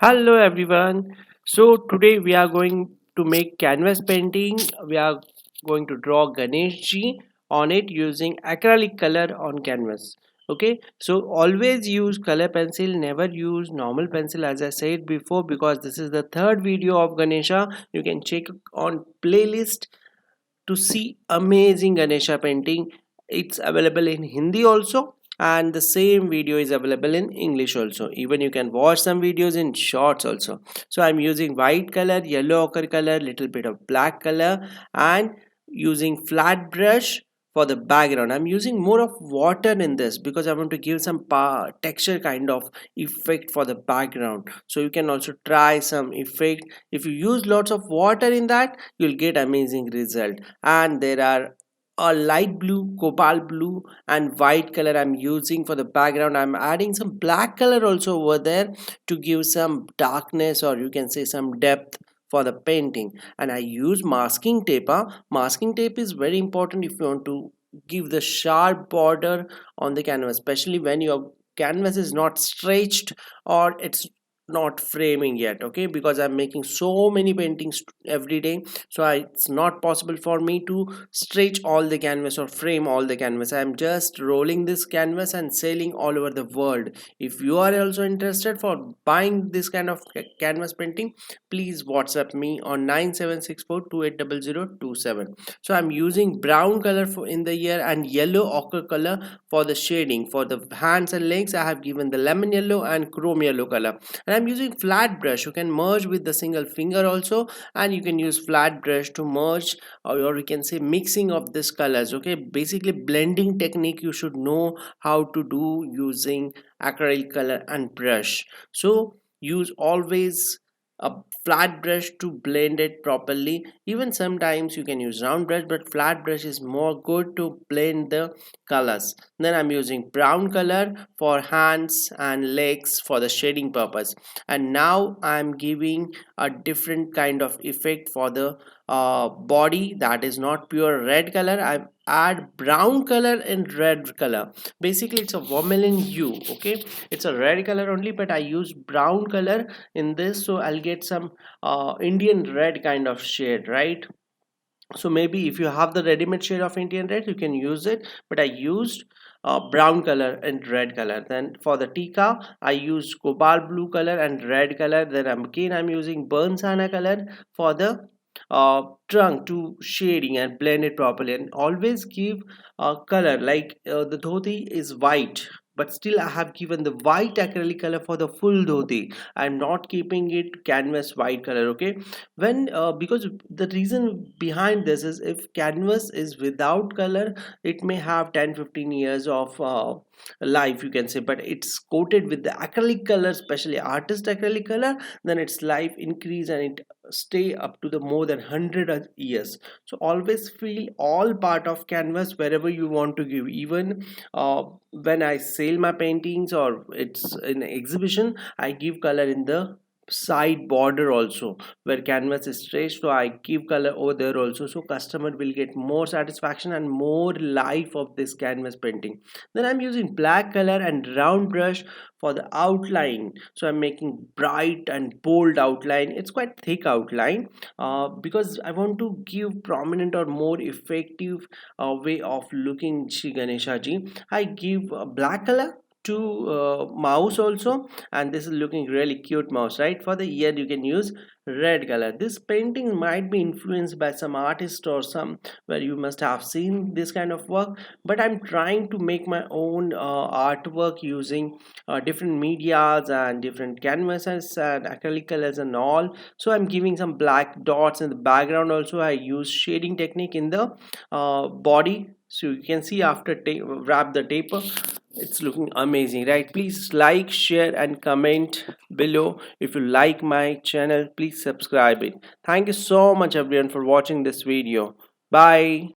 Hello everyone. So today we are going to make canvas painting. We are going to draw Ganesh on it using acrylic color on canvas. Okay, so always use color pencil, never use normal pencil as I said before, because this is the third video of Ganesha. You can check on playlist to see amazing Ganesha painting. It's available in Hindi also, and the same video is available in English also. Even you can watch some videos in shorts also. So I'm using white color, yellow ochre color, little bit of black color, and using flat brush for the background. I'm using more of water in this because I want to give some texture kind of effect for the background. So you can also try some effect. If you use lots of water in that, you'll get amazing result. And there are a light blue, cobalt blue, and white color I'm using for the background. I'm adding some black color also over there to give some darkness, or you can say some depth for the painting. And I use masking tape. Masking tape is very important if you want to give the sharp border on the canvas, especially when your canvas is not stretched or it's not framing yet. Okay, because I'm making so many paintings every day, so it's not possible for me to stretch all the canvas or frame all the canvas. I'm just rolling this canvas and selling all over the world. If you are also interested for buying this kind of canvas painting, please WhatsApp me on 9764280027. So I'm using brown color for in the ear and yellow ochre color for the shading. For the hands and legs, I have given the lemon yellow and chrome yellow color. And I'm using flat brush. You can merge with the single finger also, and you can use flat brush to merge, or you can say mixing of these colors. Okay, basically blending technique you should know how to do using acrylic color and brush. So use always a flat brush to blend it properly. Even sometimes you can use round brush, but flat brush is more good to blend the colors. Then I'm using brown color for hands and legs for the shading purpose. And now I'm giving a different kind of effect for the body, that is not pure red color. I add brown color and red color. Basically it's a vermilion hue. Okay, it's a red color only, but I use brown color in this, so I'll get some Indian red kind of shade, right? So maybe if you have the ready-made shade of Indian red, you can use it, but I used brown color and red color. Then for the tika, I used cobalt blue color and red color. Then I'm using burnt sienna color for the trunk to shading and blend it properly. And always give color, like the dhoti is white, but still I have given the white acrylic color for the full dhoti. I'm not keeping it canvas white color. Okay, when because the reason behind this is, if canvas is without color, it may have 10-15 years of life, you can say, but it's coated with the acrylic color, especially artist acrylic color, then its life increase and it stay up to the more than 100 years. So always feel all part of canvas wherever you want to give. Even when I sell my paintings or it's in exhibition, I give color in the side border also, where canvas is stretched, so I give color over there also, so customer will get more satisfaction and more life of this canvas painting. Then I'm using black color and round brush for the outline. So I'm making bright and bold outline. It's quite thick outline because I want to give prominent or more effective way of looking Shri Ganesha ji. I give black color to mouse also, and this is looking really cute mouse, right? For the ear you can use red color. This painting might be influenced by some artist or some where you must have seen this kind of work, but I'm trying to make my own artwork using different medias and different canvases and acrylic colors and all. So I'm giving some black dots in the background also. I use shading technique in the body, so you can see after wrap the tape, it's looking amazing, right? Please like, share and comment below. If you like my channel, please subscribe it. Thank you so much everyone for watching this video. Bye.